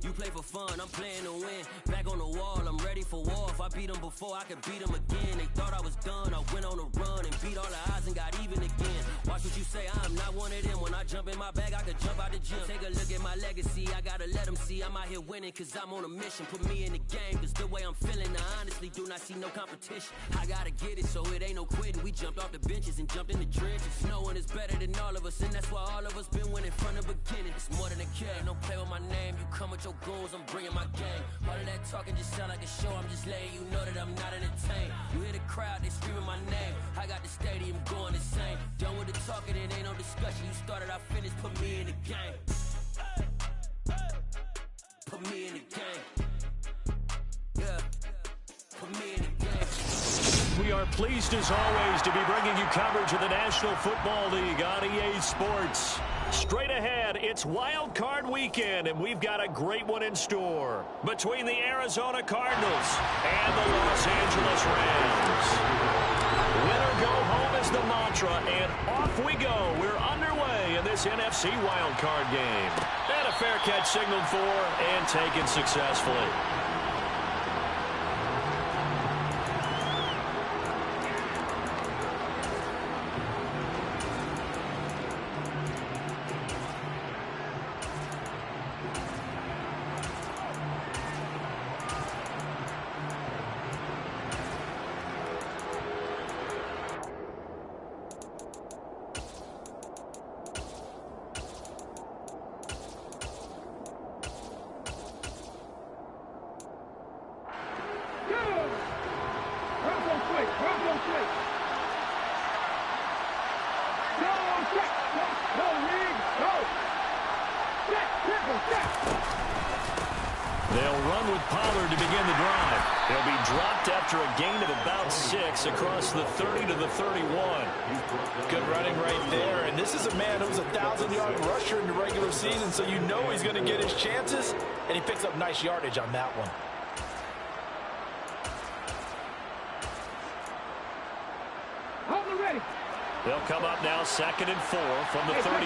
You play for fun, I'm playing to win. Back on the wall, I'm ready for war. If I beat them before, I could beat them again. They thought I was done, I went on a run and beat all the odds and got even again. Watch what you say, I'm not one of them. When I jump in my bag, I could jump out the gym. Take a look at my legacy, I gotta let them see I'm out here winning, cause I'm on a mission. Put me in the game, cause the way I'm feeling, I honestly do not see no competition. I gotta get it, so it ain't no quitting. We jumped off the benches and jumped in the trenches. No one is better than all of us, and that's why all of us been winning from the beginning. It's more than a game, don't play with my name. You come with your goons, I'm bringing my game. All of that talking just sound like a show, I'm just letting you know that I'm not entertained. You hear the crowd, they screaming my name. I got the stadium going insane. Done with the talking, it ain't no discussion. You started, I finished, put me in the game. Put me in the game. Yeah, put me in the game. We are pleased as always to be bringing you coverage of the National Football League on EA Sports. Straight ahead, it's Wild Card Weekend, and we've got a great one in store between the Arizona Cardinals and the Los Angeles Rams. Win or go home is the mantra, and off we go. We're underway in this NFC Wild Card game. And a fair catch signaled for and taken successfully. They'll run with Pollard to begin the drive. They'll be dropped after a gain of about 6 across the 30 to the 31. Good running right there, and this is a man who's a 1,000-yard rusher in the regular season, so you know he's going to get his chances, and he picks up nice yardage on that one. They'll come up now 2nd and 4 from the 31.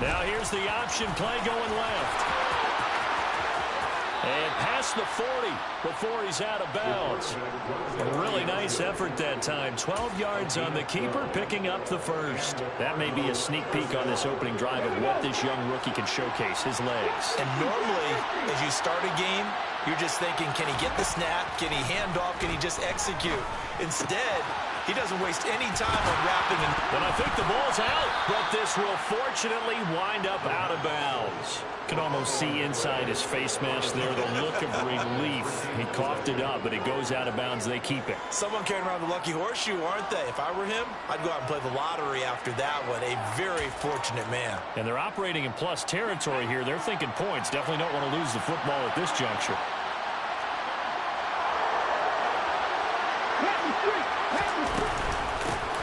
Now here's the option play going left. And past the 40 before he's out of bounds. A really nice effort that time. 12 yards on the keeper, picking up the first. That may be a sneak peek on this opening drive of what this young rookie can showcase, his legs. And normally, as you start a game, you're just thinking, can he get the snap? Can he hand off? Can he just execute? Instead, he doesn't waste any time on wrapping. And I think the ball's out, but this will fortunately wind up out of bounds. Can almost see inside his face mask there the look of relief. He coughed it up, but it goes out of bounds. They keep it. Someone carrying around the lucky horseshoe, aren't they? If I were him, I'd go out and play the lottery after that one. A very fortunate man. And they're operating in plus territory here. They're thinking points. Definitely don't want to lose the football at this juncture.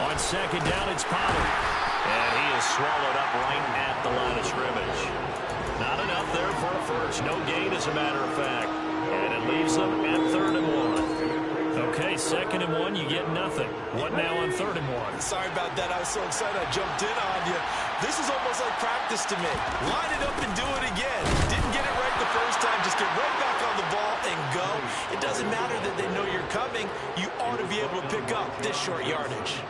On 2nd down, it's Pollard. And he is swallowed up right at the line of scrimmage. Not enough there for a first. No gain, as a matter of fact. And it leaves them at 3rd and 1. Okay, 2nd and 1, you get nothing. What now on 3rd and 1? Sorry about that. I was so excited I jumped in on you. This is almost like practice to me. Line it up and do it again. Didn't get it right the first time. Just get right back on the ball and go. It doesn't matter that they know you're coming. You ought to be able to pick up this short yardage.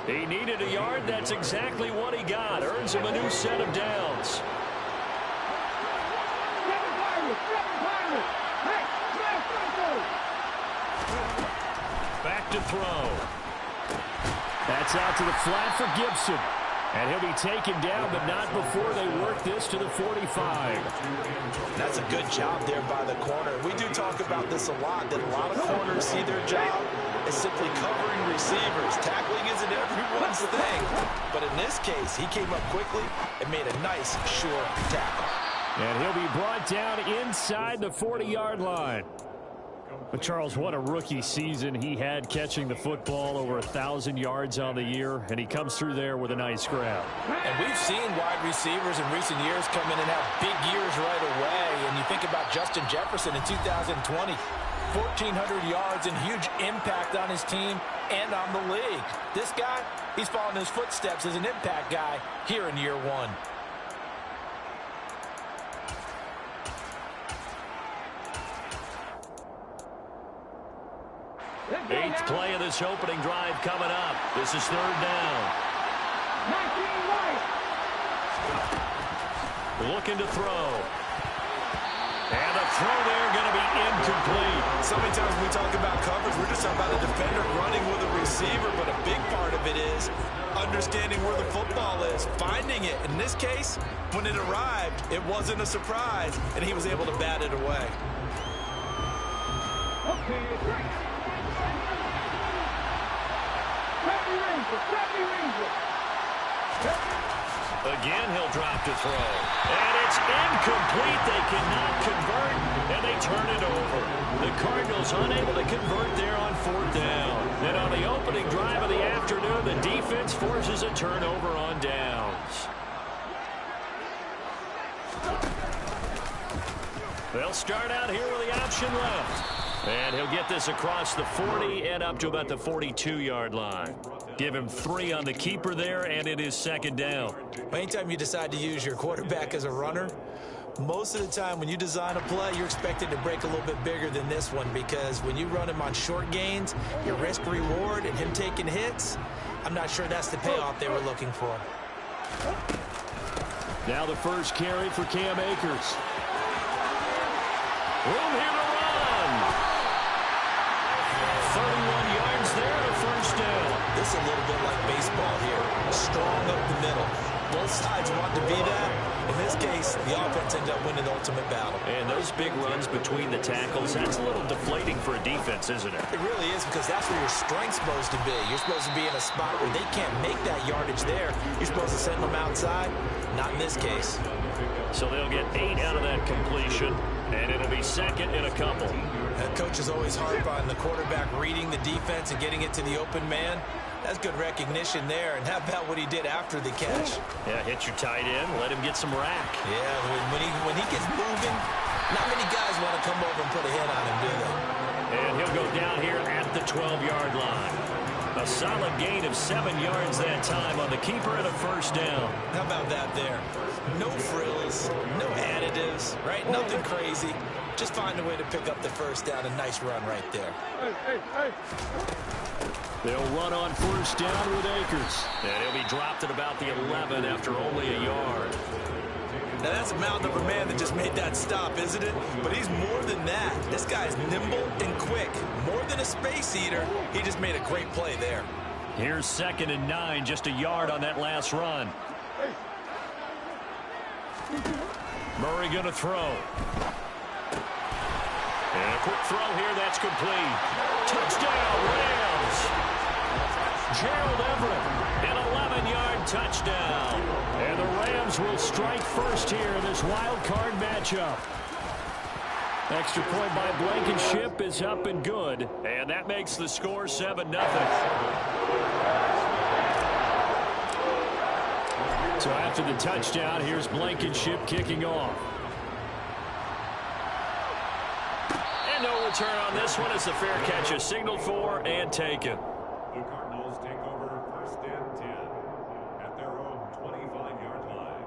He needed a yard. That's exactly what he got. Earns him a new set of downs. Back to throw. That's out to the flat for Gibson. And he'll be taken down, but not before they work this to the 45. That's a good job there by the corner. We do talk about this a lot, that a lot of corners see their job as simply covering receivers. Tackling isn't everyone's thing. But in this case, he came up quickly and made a nice, short tackle. And he'll be brought down inside the 40-yard line. But, Charles, what a rookie season he had, catching the football over 1,000 yards on the year, and he comes through there with a nice grab. And we've seen wide receivers in recent years come in and have big years right away. And you think about Justin Jefferson in 2020. 1,400 yards and huge impact on his team and on the league. This guy, he's following his footsteps as an impact guy here in year one. Eighth play of this opening drive coming up. This is third down. Looking to throw. And the throw there going to be incomplete. So many times when we talk about coverage, we're just talking about a defender running with a receiver, but a big part of it is understanding where the football is, finding it. In this case, when it arrived, it wasn't a surprise, and he was able to bat it away. Again, he'll drop to throw. And it's incomplete. They cannot convert, and they turn it over. The Cardinals unable to convert there on fourth down. And on the opening drive of the afternoon, the defense forces a turnover on downs. They'll start out here with the option left. And he'll get this across the 40 and up to about the 42-yard line. Give him 3 on the keeper there, and it is second down. Anytime you decide to use your quarterback as a runner, most of the time when you design a play, you're expected to break a little bit bigger than this one, because when you run him on short gains, your risk-reward and him taking hits, I'm not sure that's the payoff they were looking for. Now the first carry for Cam Akers. Room here to run. 31 yards there and a first down. This is a little bit like baseball here. Strong up the middle. Both sides want to be that. In this case, the offense ended up winning the ultimate battle. And those big runs between the tackles, that's a little deflating for a defense, isn't it? It really is, because that's where your strength's supposed to be. You're supposed to be in a spot where they can't make that yardage there. You're supposed to send them outside. Not in this case. So they'll get 8 out of that completion, and it'll be second in a couple. Coach is always hard on the quarterback reading the defense and getting it to the open man. That's good recognition there. And how about what he did after the catch? Yeah, hit your tight end, let him get some rack. Yeah, when he gets moving, not many guys want to come over and put a hit on him, do they? And he'll go down here at the 12-yard line. A solid gain of 7 yards that time on the keeper and a first down. How about that there? No frills, no additives, right? Nothing crazy. Just find a way to pick up the first down. A nice run right there. They'll run on first down with Akers. And he'll be dropped at about the 11 after only a yard. Now that's a mountain of a man that just made that stop, isn't it? But he's more than that. This guy's nimble and quick. More than a space eater. He just made a great play there. Here's 2nd and 9, just a yard on that last run. Murray going to throw. And a quick throw here, that's complete. Touchdown, Rams. Gerald Everett, an 11-yard touchdown. And the Rams will strike first here in this wild card matchup. Extra point by Blankenship is up and good. And that makes the score 7-0. So after the touchdown, here's Blankenship kicking off. And no return on this one as the fair catch is signaled for and taken. The Cardinals take over 1st and 10 at their own 25-yard line.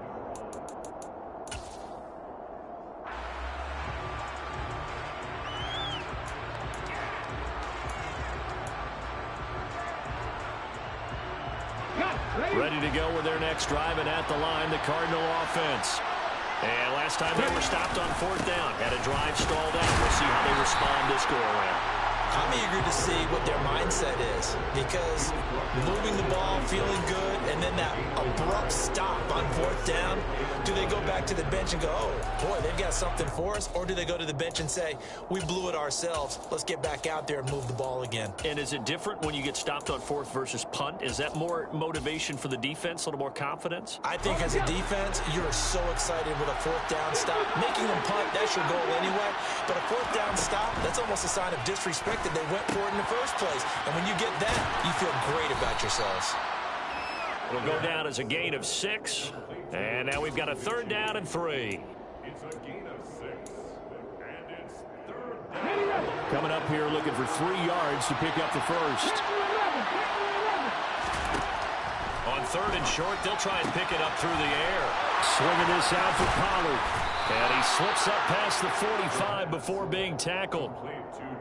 Ready to go with their next drive, and at the line, the Cardinal offense. And last time they were stopped on 4th down, had a drive stalled out. We'll see how they respond this go-around. I'm eager to see what their mindset is, because moving the ball, feeling good, and then that abrupt stop on 4th down, do they go back to the bench and go, oh, boy, they've got something for us, or do they go to the bench and say, we blew it ourselves, let's get back out there and move the ball again? And is it different when you get stopped on 4th versus punt? Is that more motivation for the defense, a little more confidence? I think as a defense, you're so excited with a 4th down stop. Making them punt, that's your goal anyway, but a 4th down stop, that's almost a sign of disrespect that they went for it in the first place. And when you get that, you feel great about yourselves. It'll go down as a gain of 6. And now we've got a 3rd down and 3. It's a gain of 6. And it's 3rd down. Coming up here looking for 3 yards to pick up the first. On 3rd and short, they'll try and pick it up through the air. Swinging this out for Pollard. And he slips up past the 45 before being tackled.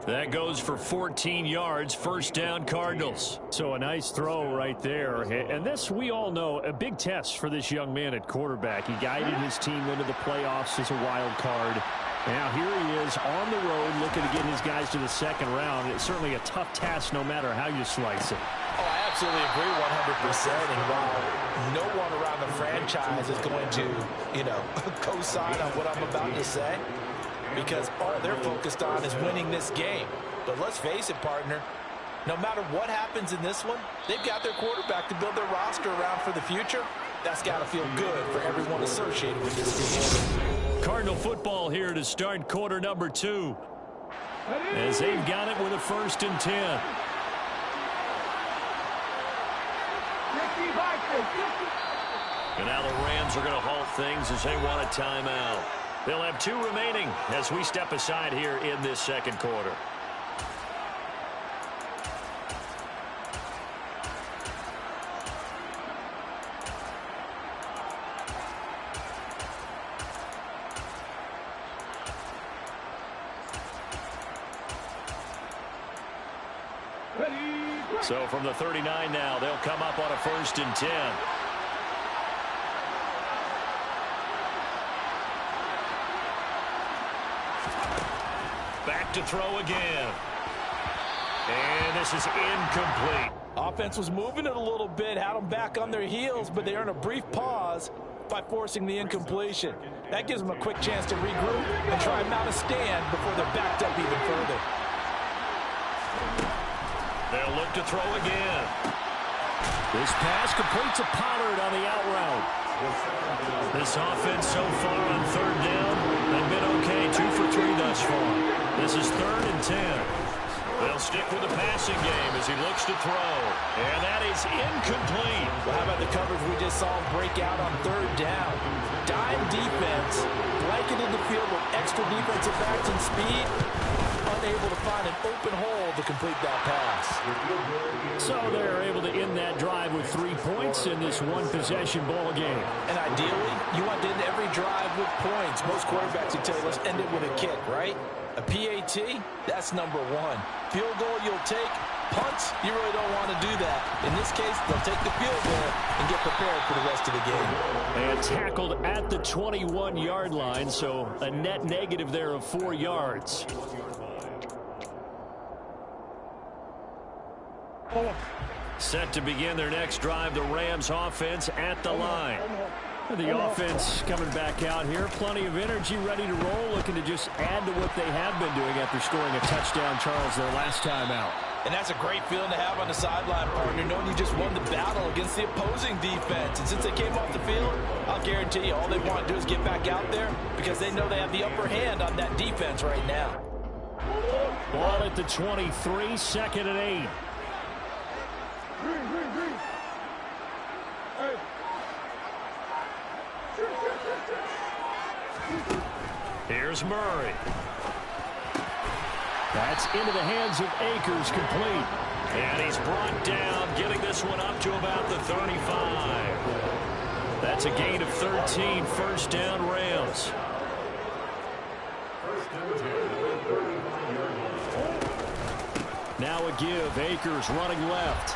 That goes for 14 yards, first down Cardinals. So a nice throw right there. And this, we all know, a big test for this young man at quarterback. He guided his team into the playoffs as a wild card. Now here he is on the road looking to get his guys to the 2nd round. It's certainly a tough task no matter how you slice it. Oh, I absolutely agree 100%. And while no one around the franchise is going to, co-sign on what I'm about to say, because all they're focused on is winning this game. But let's face it, partner, no matter what happens in this one, they've got their quarterback to build their roster around for the future. That's got to feel good for everyone associated with this team. Cardinal football here to start quarter number 2. As they've got it with a 1st and 10. And now the Rams are going to halt things as they want a timeout. They'll have 2 remaining as we step aside here in this 2nd quarter. So from the 39 now, they'll come up on a 1st and 10. Back to throw again. And this is incomplete. Offense was moving it a little bit, had them back on their heels, but they earned a brief pause by forcing the incompletion. That gives them a quick chance to regroup and try and mount a stand before they're backed up even further. They'll look to throw again. This pass completes a Pollard on the out route. This offense so far on 3rd down, they've been okay, 2 for 3 thus far. This is 3rd and 10. They'll stick with the passing game as he looks to throw. And that is incomplete. Well, how about the coverage we just saw break out on 3rd down? Dime defense, blanketed the field with extra defensive backs and speed, unable to find an open hole to complete that pass. So they're able to end that drive with 3 points in this 1-possession ball game. And ideally, you want to end every drive with points. Most quarterbacks would tell you, let's end it with a kick, right? A PAT, that's number 1. Field goal you'll take. Punts, you really don't want to do that. In this case, they'll take the field goal and get prepared for the rest of the game. And tackled at the 21-yard line, so a net negative there of 4 yards. Set to begin their next drive, the Rams offense at the line. The offense coming back out here. Plenty of energy, ready to roll, looking to just add to what they have been doing after scoring a touchdown, Charles, their last time out. And that's a great feeling to have on the sideline, partner, knowing you just won the battle against the opposing defense. And since they came off the field, I'll guarantee you all they want to do is get back out there because they know they have the upper hand on that defense right now. Ball at the 23, 2nd and 8. Here's Murray. That's into the hands of Akers, complete. And he's brought down, getting this one up to about the 35. That's a gain of 13, first down Rams. Now a give, Akers running left.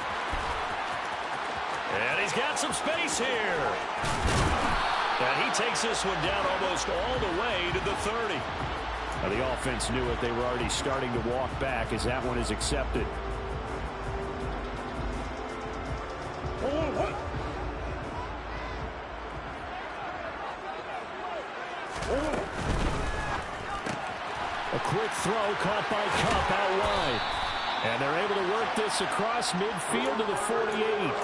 And he's got some space here. And he takes this one down almost all the way to the 30. Now the offense knew it. They were already starting to walk back as that one is accepted. A quick throw caught by Cup out wide. And they're able to work this across midfield to the 48.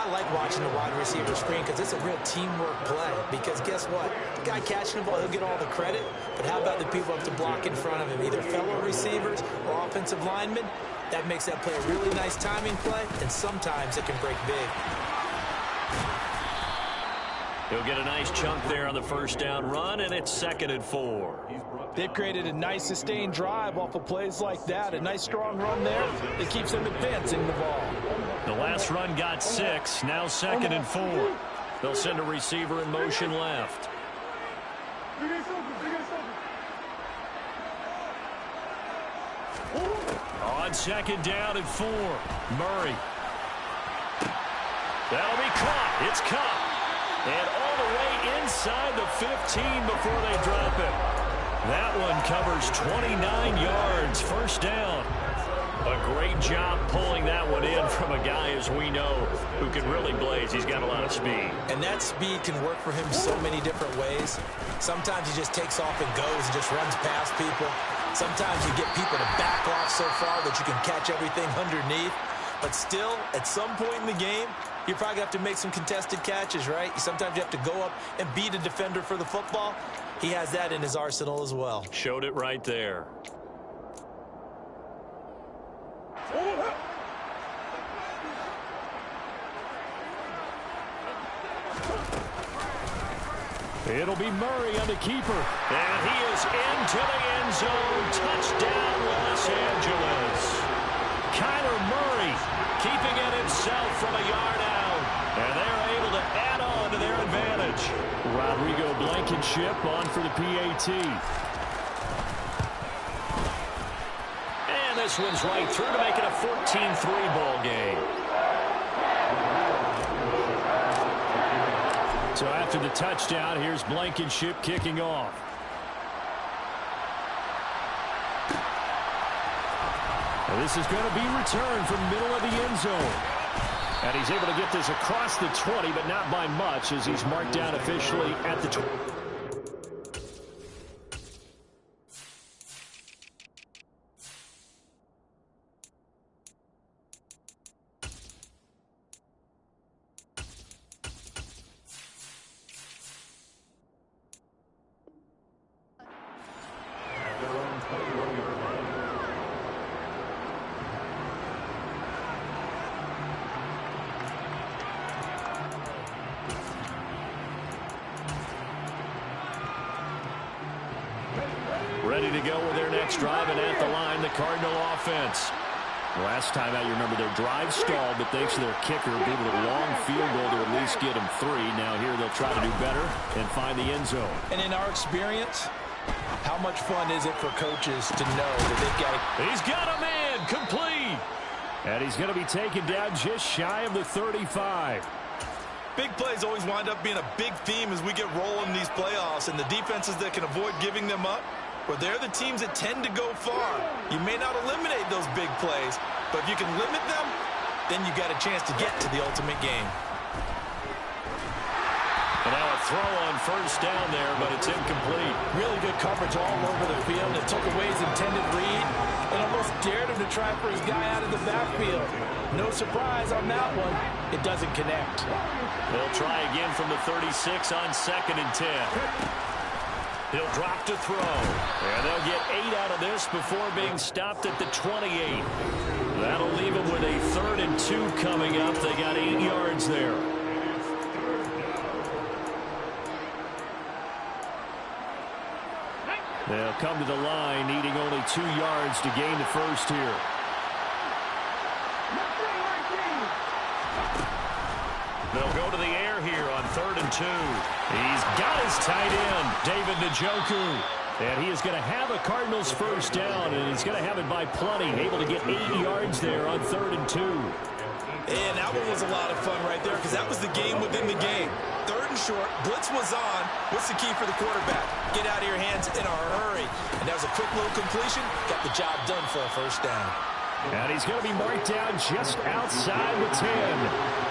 I like watching the wide receiver screen because it's a real teamwork play. Because guess what? The guy catching the ball, he'll get all the credit. But how about the people up to block in front of him? Either fellow receivers or offensive linemen. That makes that play a really nice timing play. And sometimes it can break big. He'll get a nice chunk there on the first down run, and it's 2nd and 4. They've created a nice sustained drive off of plays like that. A nice strong run there that keeps them advancing the ball. The last run got 6, now 2nd and 4. They'll send a receiver in motion left. On 2nd down and 4, Murray. That'll be caught. It's caught. And all the way inside the 15 before they drop it. That one covers 29 yards, first down. A great job pulling that one in from a guy, as we know, who can really blaze. He's got a lot of speed. And that speed can work for him so many different ways. Sometimes he just takes off and goes and just runs past people. Sometimes you get people to back off so far that you can catch everything underneath. But still, at some point in the game, you're probably going to have to make some contested catches, right? Sometimes you have to go up and beat a defender for the football. He has that in his arsenal as well. Showed it right there. It'll be Murray on the keeper. And he is into the end zone. Touchdown, Los Angeles. Kyler Murray keeping it himself from a yard out. And they're able to add on to their advantage. Rodrigo Blankenship on for the PAT. And this one's right through to make it a 14-3 ball game. So after the touchdown, here's Blankenship kicking off. And this is going to be returned from the middle of the end zone. And he's able to get this across the 20, but not by much, as he's marked down officially at the 20. Ready to go with their next drive, and at the line, the Cardinal offense. Last time out, you remember their drive stalled, but thanks to their kicker, be able to long field goal to at least get them 3. Now here they'll try to do better and find the end zone. And in our experience, how much fun is it for coaches to know that they've got to... He's got a man complete. And he's going to be taken down just shy of the 35. Big plays always wind up being a big theme as we get rolling in these playoffs, and the defenses that can avoid giving them up, well, they're the teams that tend to go far. You may not eliminate those big plays, but if you can limit them, then you got a chance to get to the ultimate game. And now a throw on first down there, but it's incomplete. Really good coverage all over the field. It took away his intended read and almost dared him to try for his guy out of the backfield. No surprise on that one. It doesn't connect. They'll try again from the 36 on 2nd and 10. He'll drop to throw. And they'll get 8 out of this before being stopped at the 28. That'll leave them with a 3rd and 2 coming up. They got 8 yards there. They'll come to the line, needing only 2 yards to gain the first here. They'll go to the air here on 3rd and 2. He's got his tight end, David Njoku. And he is going to have a Cardinals first down, and he's going to have it by plenty. Able to get 8 yards there on 3rd and 2. And that one was a lot of fun right there because that was the game within the game. 3rd and short, blitz was on. What's the key for the quarterback? Get out of your hands in a hurry. And that was a quick little completion. Got the job done for a first down. And he's going to be marked down just outside the 10.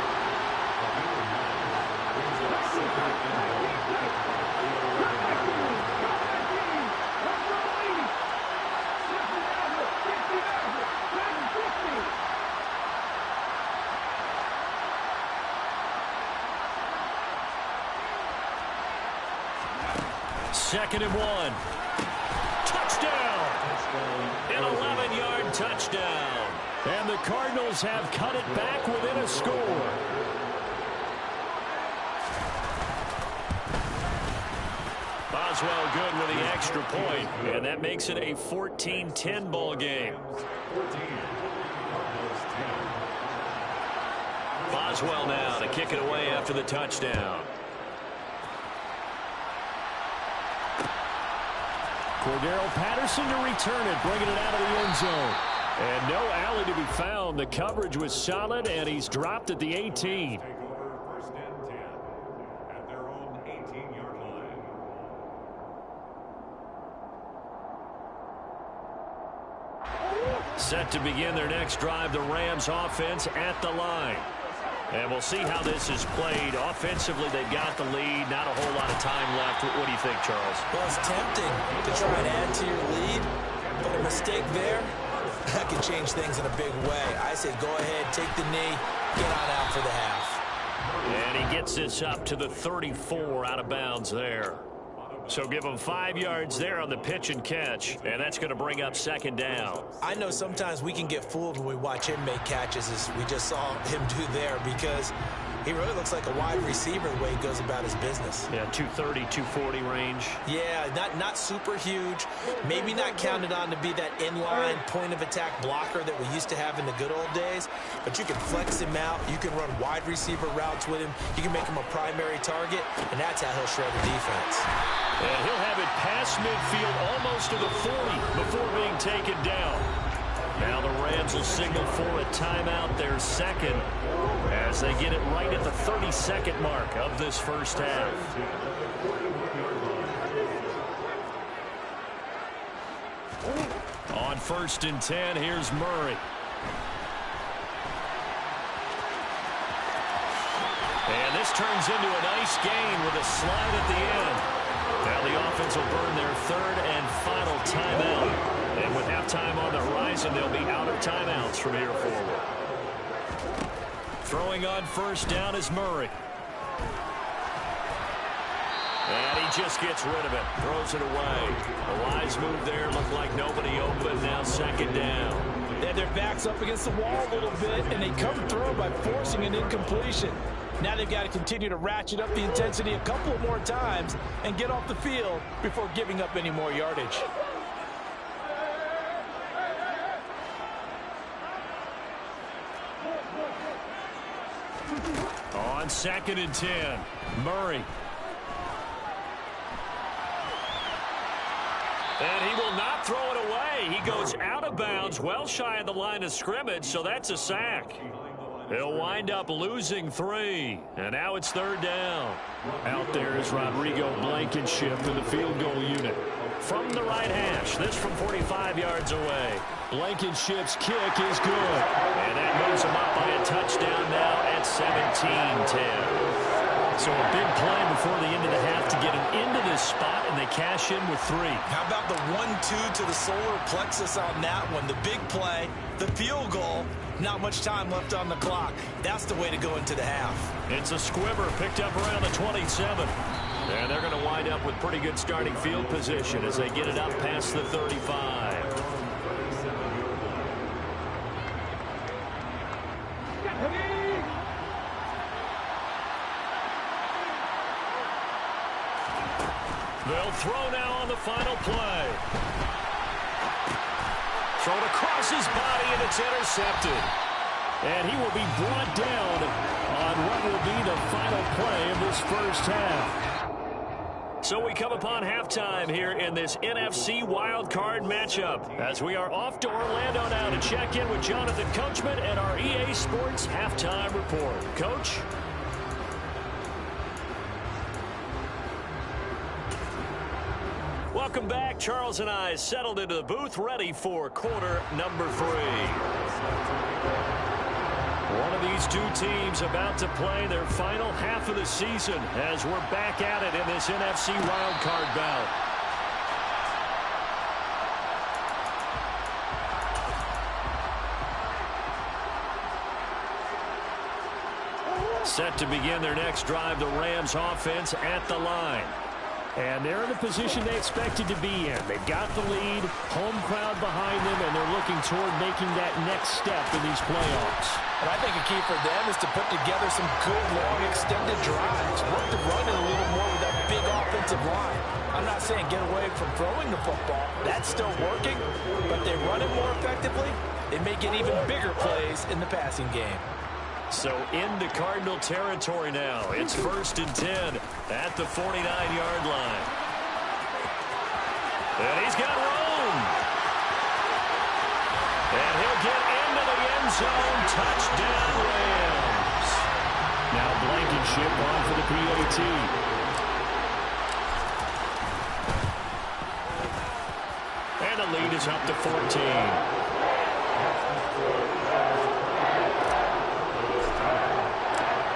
Second and 1. Touchdown! An 11-yard touchdown. And the Cardinals have cut it back within a score. Boswell good with the extra point, and that makes it a 14-10 ball game. Boswell now to kick it away after the touchdown. Cordero Patterson to return it, bringing it out of the end zone. And no alley to be found. The coverage was solid, and he's dropped at the 18. First and 10 at their own 18-yard line. Set to begin their next drive, the Rams offense at the line. And we'll see how this is played. Offensively, they've got the lead. Not a whole lot of time left. What do you think, Charles? Well, it's tempting to try and add to your lead, but a mistake there, that can change things in a big way. I say go ahead, take the knee, get on out for the half. And he gets this up to the 34, out of bounds there. So give him 5 yards there on the pitch and catch, and that's going to bring up second down. I know sometimes we can get fooled when we watch him make catches, as we just saw him do there, because he really looks like a wide receiver the way he goes about his business. Yeah, 230, 240 range. Yeah, not super huge. Maybe not counted on to be that inline point-of-attack blocker that we used to have in the good old days, but you can flex him out. You can run wide receiver routes with him. You can make him a primary target, and that's how he'll shred the defense. And he'll have it past midfield almost to the 40 before being taken down. Now the Rams will signal for a timeout, their second, as they get it right at the 32nd mark of this first half. On 1st and 10, here's Murray. And this turns into a nice gain with a slide at the end. Now the offense will burn their third and final timeout. And with halftime on the horizon, they'll be out of timeouts from here forward. Throwing on 1st down is Murray. And he just gets rid of it. Throws it away. A wise move there. Looked like nobody open. Now 2nd down. They had their backs up against the wall a little bit, and they come through by forcing an incompletion. Now they've got to continue to ratchet up the intensity a couple of more times and get off the field before giving up any more yardage. On 2nd and 10, Murray. And he will not throw it away. He goes out of bounds, well shy of the line of scrimmage, so that's a sack. He'll wind up losing 3. And now it's 3rd down. Out there is Rodrigo Blankenship in the field goal unit. From the right hash, this from 45 yards away. Blankenship's kick is good. And that moves him up by a touchdown now at 17-10. So a big play before the end of the half to get him into this spot, and they cash in with 3. How about the 1-2 to the solar plexus on that one? The big play, the field goal, not much time left on the clock. That's the way to go into the half. It's a squibber picked up around the 27. And they're going to wind up with pretty good starting field position as they get it up past the 35. They'll throw now on the final play. Thrown across his body, and it's intercepted. And he will be brought down on what will be the final play of this first half. So we come upon halftime here in this NFC wildcard matchup as we are off to Orlando now to check in with Jonathan Coachman and our EA Sports halftime report. Coach? Welcome back. Charles and I settled into the booth, ready for quarter number 3. One of these two teams about to play their final half of the season as we're back at it in this NFC wildcard bout. Set to begin their next drive, the Rams offense at the line. And they're in the position they expected to be in. They've got the lead, home crowd behind them, and they're looking toward making that next step in these playoffs. And I think a key for them is to put together some good, long, extended drives. Work the run in a little more with that big offensive line. I'm not saying get away from throwing the football. That's still working, but they run it more effectively. They may get even bigger plays in the passing game. So into Cardinal territory now. It's 1st and 10 at the 49-yard line. And he's got room. And he'll get into the end zone. Touchdown, Rams. Now Blankenship on for the PAT. And the lead is up to 14.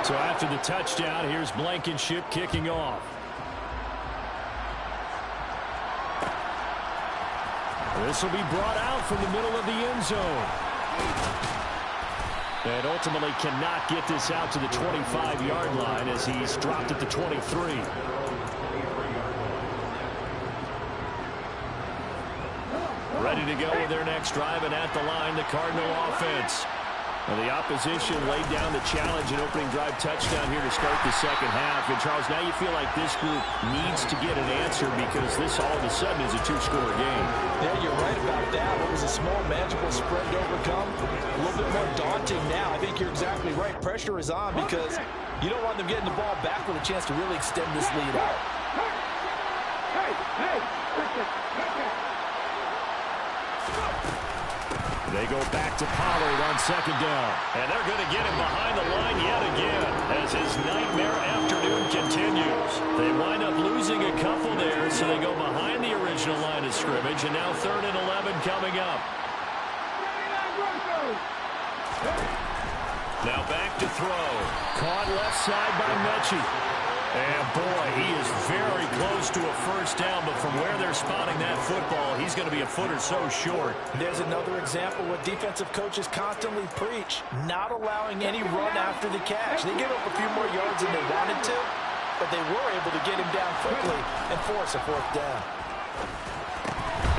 So after the touchdown, here's Blankenship kicking off. This will be brought out from the middle of the end zone. And ultimately cannot get this out to the 25-yard line as he's dropped at the 23. Ready to go with their next drive, and at the line, the Cardinal offense. Well, the opposition laid down the challenge and opening drive touchdown here to start the second half. And, Charles, now you feel like this group needs to get an answer because this all of a sudden is a two-score game. Yeah, you're right about that. It was a small, manageable spread to overcome. A little bit more daunting now. I think you're exactly right. Pressure is on because you don't want them getting the ball back with a chance to really extend this lead out. They go back to Pollard on 2nd down. And they're going to get him behind the line yet again as his nightmare afternoon continues. They wind up losing a couple there, so they go behind the original line of scrimmage, and now 3rd and 11 coming up. Now back to throw. Caught left side by Mechie. And, boy, he is very close to a first down, but from where they're spotting that football, he's going to be a foot or so short. There's another example what defensive coaches constantly preach, not allowing any run after the catch. They gave up a few more yards than they wanted to, but they were able to get him down quickly and force a 4th down.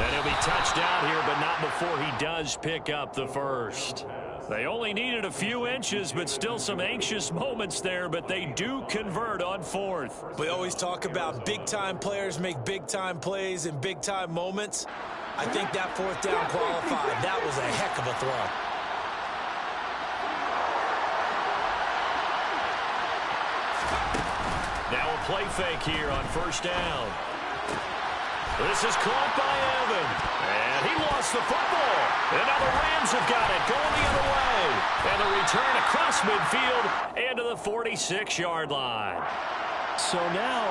And he'll be touched down here, but not before he does pick up the first. They only needed a few inches, but still some anxious moments there, but they do convert on 4th. We always talk about big-time players make big-time plays in big-time moments. I think that 4th down qualified. That was a heck of a throw. Now a play fake here on 1st down. This is caught by Evan. And he lost the football. And now the Rams have got it going the other way. And the return across midfield and to the 46-yard line. So now,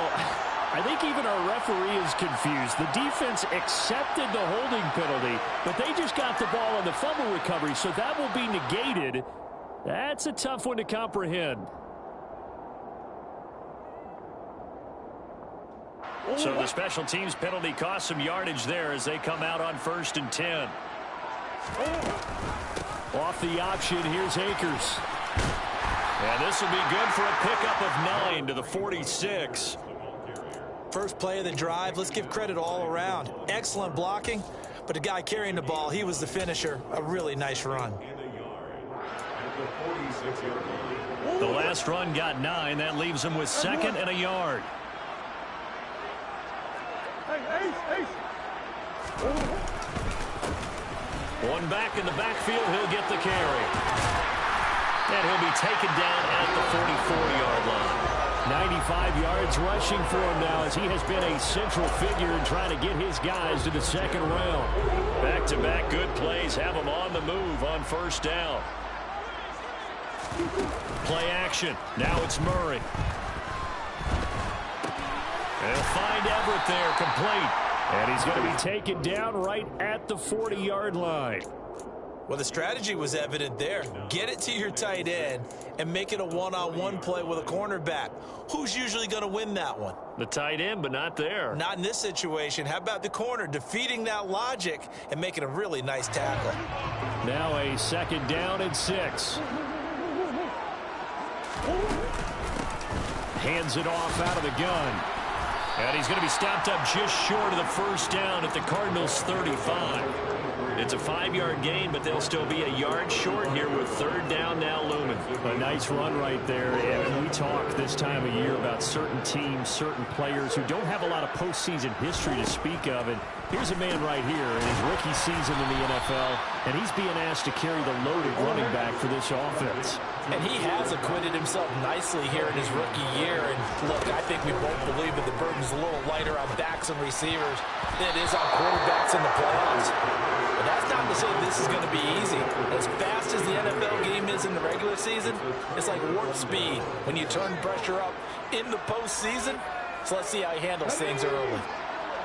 I think even our referee is confused. The defense accepted the holding penalty, but they just got the ball on the fumble recovery, so that will be negated. That's a tough one to comprehend. So the special teams penalty cost some yardage there as they come out on 1st and 10. Off the option, here's Akers. And this will be good for a pickup of 9 to the 46. First play of the drive, let's give credit all around. Excellent blocking, but the guy carrying the ball, he was the finisher. A really nice run. The last run got 9. That leaves him with 2nd and a yard. One back in the backfield, he'll get the carry. And he'll be taken down at the 44-yard line. 95 yards rushing for him now as he has been a central figure in trying to get his guys to the 2nd round. Back-to-back good plays have him on the move on 1st down. Play action. Now it's Murray. They'll find Everett there, complete. And he's going to be taken down right at the 40-yard line. Well, the strategy was evident there. Get it to your tight end and make it a one-on-one play with a cornerback. Who's usually going to win that one? The tight end, but not there. Not in this situation. How about the corner defeating that logic and making a really nice tackle? Now a 2nd down and 6. Hands it off out of the gun. And he's going to be stopped up just short of the first down at the Cardinals' 35. It's a 5-yard gain, but they'll still be a yard short here with third down now looming. A nice run right there. And we talk this time of year about certain teams, certain players who don't have a lot of postseason history to speak of. And here's a man right here in his rookie season in the NFL, and he's being asked to carry the loaded running back for this offense. And he has acquitted himself nicely here in his rookie year. And look, I think we both believe that the burden's a little lighter on backs and receivers than it is on quarterbacks in the playoffs. But that's not to say this is going to be easy. As fast as the NFL game is in the regular season, it's like warp speed when you turn pressure up in the postseason. So let's see how he handles things early.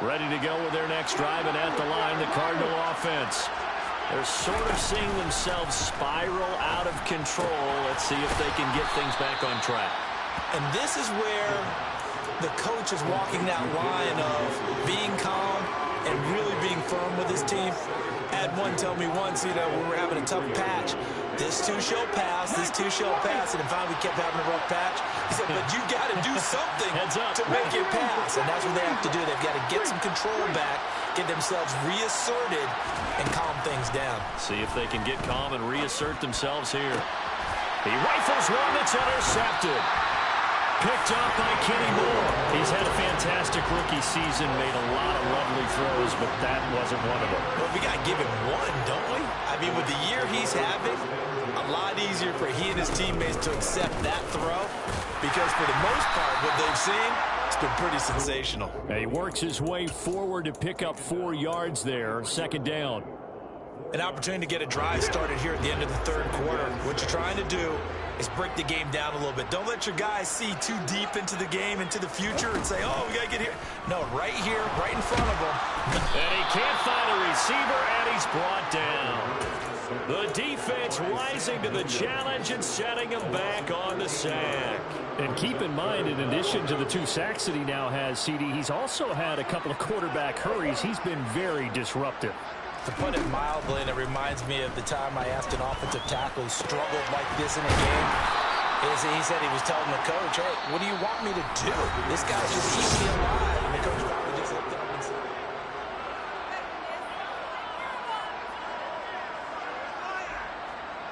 Ready to go with their next drive, and at the line, the Cardinal offense. They're sort of seeing themselves spiral out of control. Let's see if they can get things back on track. And this is where the coach is walking that line of being calm and really being firm with his team. I had one tell me once, when we were having a tough patch, this too shall pass, this too shall pass, and finally we kept having a rough patch. He said, but you got to do something to make it pass, and that's what they have to do. They've got to get some control back, get themselves reasserted, and calm things down. See if they can get calm and reassert themselves here. He rifles one that's intercepted. Picked up by Kenny Moore. He's had a fantastic rookie season, made a lot of lovely throws, but that wasn't one of them. Well, we got to give him one, don't we? I mean, with the year he's having, a lot easier for he and his teammates to accept that throw, because for the most part, what they've seen, it's been pretty sensational. And he works his way forward to pick up 4 yards there, second down. An opportunity to get a drive started here at the end of the third quarter. What you're trying to do is break the game down a little bit. Don't let your guys see too deep into the game, into the future, and say, oh, we got to get here. No, right here, right in front of them. And he can't find a receiver, and he's brought down. The defense rising to the challenge and setting him back on the sack. And keep in mind, in addition to the 2 sacks that he now has, CD, he's also had a couple of quarterback hurries. He's been very disruptive. To put it mildly, and it reminds me of the time I asked an offensive tackle who struggled like this in a game. He said he was telling the coach, hey, what do you want me to do? This guy's just eating me alive. And the coach probably just looked up and said,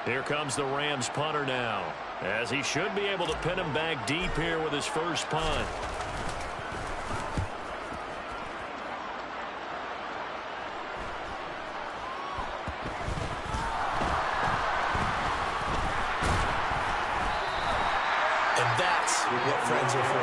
here comes the Rams punter now, as he should be able to pin him back deep here with his first punt. what friends are for.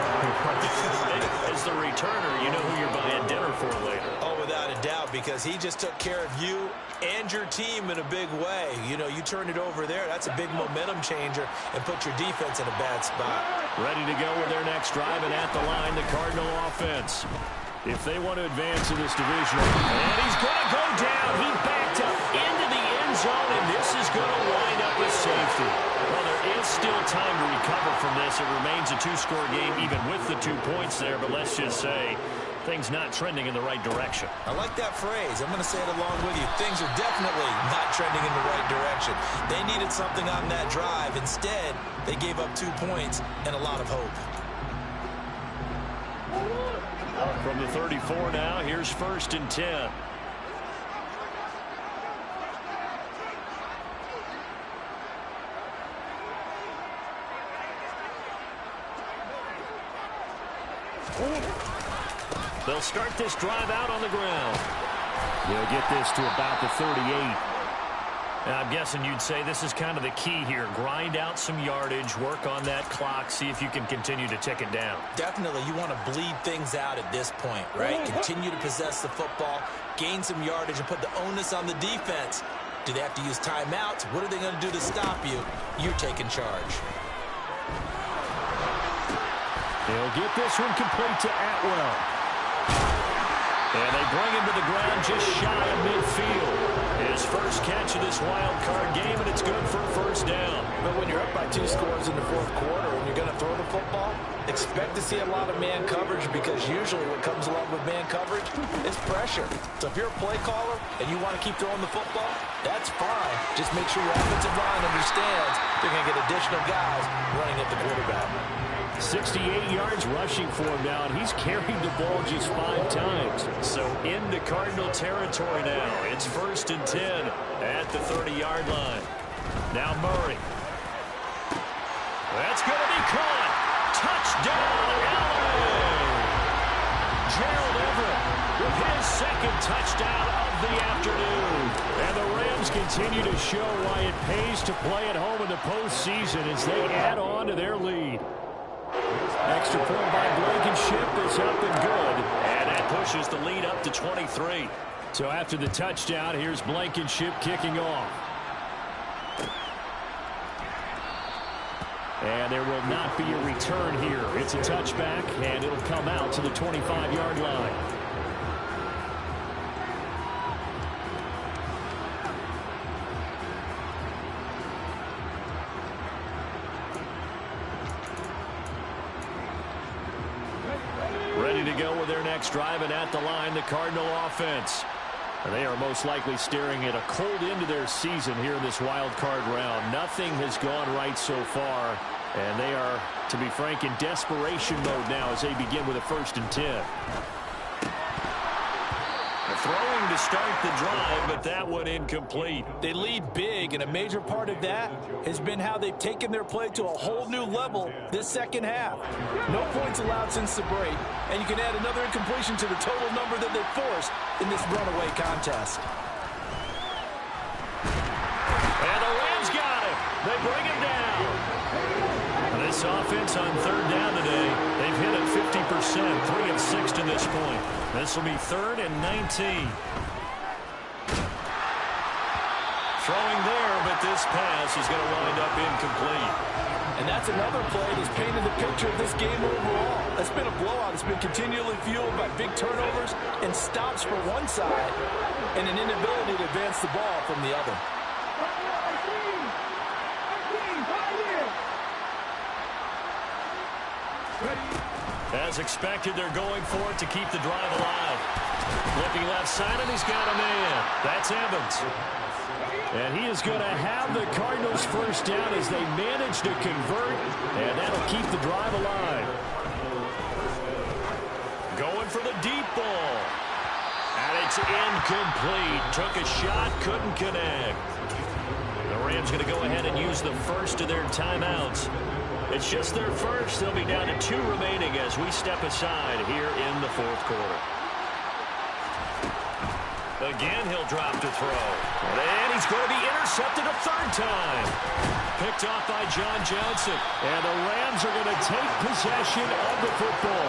As the returner, you know who you're buying dinner for later. Oh, without a doubt, because he just took care of you and your team in a big way. You know, you turned it over there. That's a big momentum changer and put your defense in a bad spot. Ready to go with their next drive, and at the line, the Cardinal offense. If they want to advance in this division, and he's going to go down. He backed up into the end zone, and this is going to wind up with safety. Well, there is still time to recover from this. It remains a two-score game, even with the 2 points there, but let's just say things not trending in the right direction. I like that phrase. I'm going to say it along with you. Things are definitely not trending in the right direction. They needed something on that drive. Instead, they gave up 2 points and a lot of hope. From the 34 now, here's 1st and 10. They'll start this drive out on the ground. They'll get this to about the 38. And I'm guessing you'd say this is kind of the key here. Grind out some yardage, work on that clock, see if you can continue to tick it down. Definitely, you want to bleed things out at this point, right? Continue to possess the football, gain some yardage, and put the onus on the defense. Do they have to use timeouts? What are they going to do to stop you? You're taking charge. They'll get this one complete to Atwell. And they bring him to the ground just shy of midfield. His first catch of this wild card game, and it's good for a 1st down. But when you're up by 2 scores in the 4th quarter and you're going to throw the football, expect to see a lot of man coverage, because usually what comes along with man coverage is pressure. So if you're a play caller and you want to keep throwing the football, that's fine. Just make sure your offensive line understands they're going to get additional guys running at the quarterback. 68 yards rushing for him now, and he's carried the ball just 5 times. So into Cardinal territory now. It's 1st and 10 at the 30-yard line. Now Murray. That's going to be caught. Touchdown, LA! Gerald Everett with his 2nd touchdown of the afternoon. And the Rams continue to show why it pays to play at home in the postseason as they add on to their lead. Extra point by Blankenship is up and good. And that pushes the lead up to 23. So after the touchdown, here's Blankenship kicking off. And there will not be a return here. It's a touchback, and it'll come out to the 25-yard line. Ready to go with their next drive, and at the line, the Cardinal offense. They are most likely staring at a cold end to their season here in this wild card round. Nothing has gone right so far, and they are, to be frank, in desperation mode now as they begin with a 1st and 10. Throwing to start the drive, but that one incomplete. They lead big, and a major part of that has been how they've taken their play to a whole new level this second half. No points allowed since the break, and you can add another incompletion to the total number that they forced in this runaway contest. And the Rams got him. They bring him down. This offense on 3rd down today, they've hit it 50%, 3 of 6 to this point. This will be 3rd and 19. Throwing there, but this pass is going to wind up incomplete. And that's another play that's painted the picture of this game overall. That's been a blowout. It's been continually fueled by big turnovers and stops for one side and an inability to advance the ball from the other. As expected, they're going for it to keep the drive alive. Looking left side, and he's got a man. That's Evans. And he is going to have the Cardinals 1st down as they manage to convert, and that'll keep the drive alive. Going for the deep ball. And it's incomplete. Took a shot, couldn't connect. The Rams going to go ahead and use the first of their timeouts. It's just their first. They'll be down to 2 remaining as we step aside here in the 4th quarter. Again, he'll drop to throw. And he's going to be intercepted a 3rd time. Picked off by John Johnson. And the Rams are going to take possession of the football.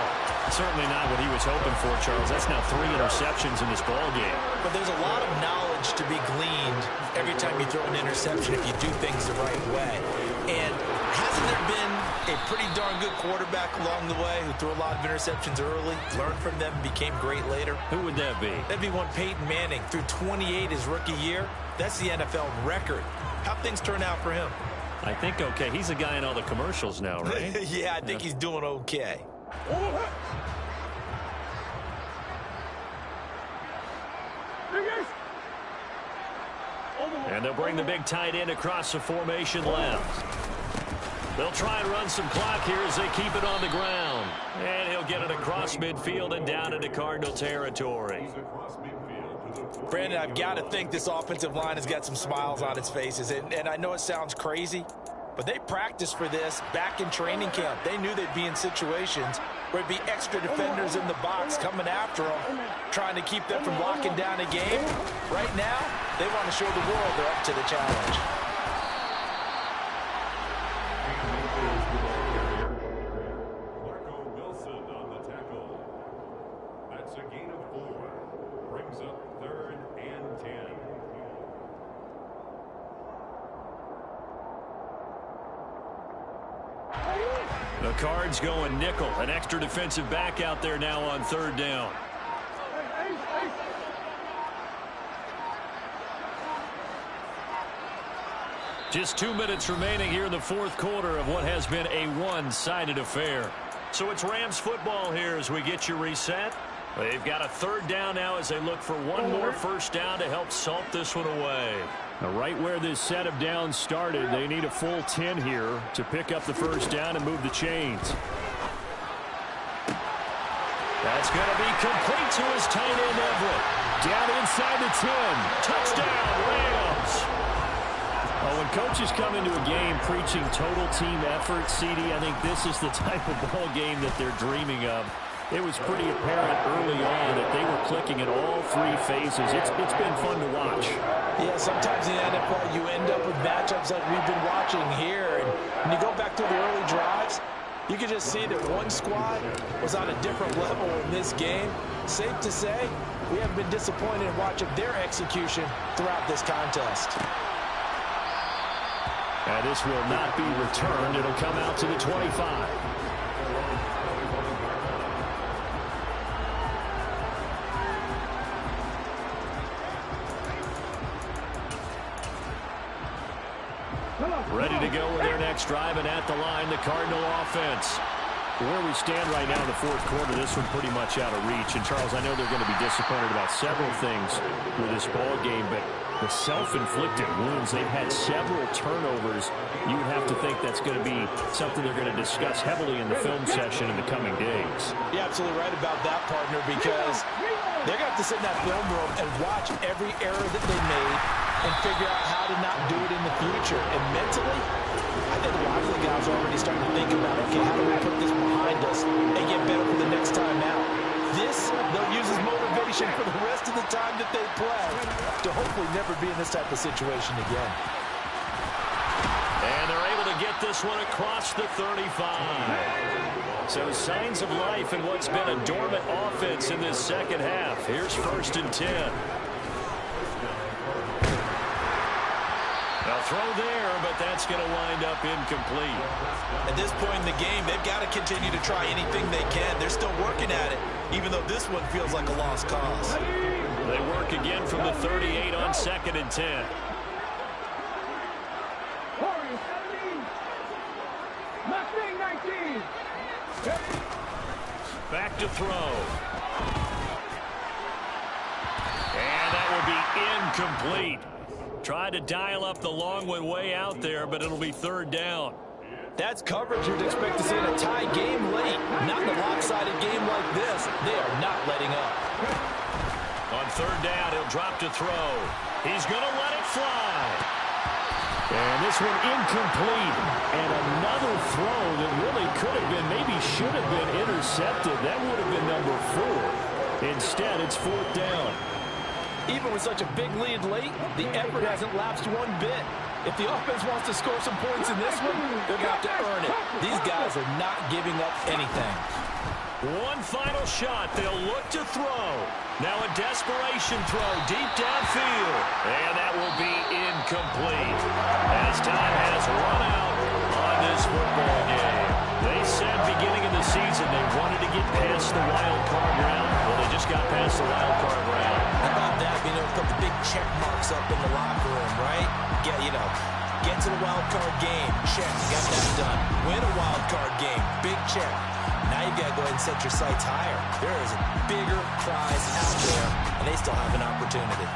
Certainly not what he was hoping for, Charles. That's now 3 interceptions in this ball game. But there's a lot of knowledge to be gleaned every time you throw an interception if you do things the right way. And hasn't there been a pretty darn good quarterback along the way who threw a lot of interceptions early, learned from them, became great later? Who would that be? That'd be one Peyton Manning. Threw 28 his rookie year. That's the NFL record. How'd things turn out for him? I think okay. He's a guy in all the commercials now, right? Yeah, I think he's doing okay. And they'll bring the big tight end across the formation left. They'll try and run some clock here as they keep it on the ground. And he'll get it across midfield and down into Cardinal territory. Brandon, I've got to think this offensive line has got some smiles on its faces. And I know it sounds crazy, but they practiced for this back in training camp. They knew they'd be in situations where it'd be extra defenders in the box coming after them, trying to keep them from locking down a game. Right now, they want to show the world they're up to the challenge. The Cards going nickel. An extra defensive back out there now on 3rd down. Just 2 minutes remaining here in the 4th quarter of what has been a one-sided affair. So it's Rams football here as we get you reset. They've got a 3rd down now as they look for one more 1st down to help salt this one away. Now, right where this set of downs started, they need a full 10 here to pick up the 1st down and move the chains. That's going to be complete to his tight end, Everett. Down inside the 10. Touchdown, Rams. Oh, when coaches come into a game preaching total team effort, CD, I think this is the type of ball game that they're dreaming of. It was pretty apparent early on that they were clicking in all three phases. It's been fun to watch. Yeah, sometimes in the NFL you end up with matchups like we've been watching here. And when you go back to the early drives, you can just see that one squad was on a different level in this game. Safe to say, we haven't been disappointed in watching their execution throughout this contest. And this will not be returned. It'll come out to the 25. Ready to go with their next drive, and at the line, the Cardinal offense. Where we stand right now in the fourth quarter, this one pretty much out of reach. And, Charles, I know they're going to be disappointed about several things with this ball game, but the self-inflicted wounds, they've had several turnovers. You would have to think that's going to be something they're going to discuss heavily in the film session in the coming days. You're absolutely right about that, partner, because they're going to have to sit in that film room and watch every error that they made and figure out how to not do it in the future. And mentally, I think a lot of the guys are already starting to think about, okay, how do we put this behind us and get better for the next time out? This, they'll use as motivation for the rest of the time that they play to hopefully never be in this type of situation again. And they're able to get this one across the 35. So signs of life in what's been a dormant offense in this second half. Here's 1st and 10. Now throw there, but that's going to wind up incomplete. At this point in the game, they've got to continue to try anything they can. They're still working at it, even though this one feels like a lost cause. They work again from the 38 on 2nd and 10. Back to throw. And that will be incomplete. Tried to dial up the long one way out there, but it'll be 3rd down. That's coverage you'd expect to see in a tie game late. Not in a lopsided game like this. They are not letting up. On 3rd down, he'll drop to throw. He's going to let it fly. And this one incomplete. And another throw that really could have been, maybe should have been intercepted. That would have been number 4. Instead, it's 4th down. Even with such a big lead late, the effort hasn't lapsed one bit. If the offense wants to score some points in this one, they're going to have to earn it. These guys are not giving up anything. One final shot. They'll look to throw. Now a desperation throw deep downfield. And that will be incomplete. As time has run out on this football game. They said beginning of the season they wanted to get past the wild card round. Well, they just got past the wild card round. How about that? Being able to put the big check marks up in the locker room, right? Get to the wild card game. Check. Got that done. Win a wild card game. Big check. Now you've got to go ahead and set your sights higher. There is a bigger prize out there, and they still have an opportunity.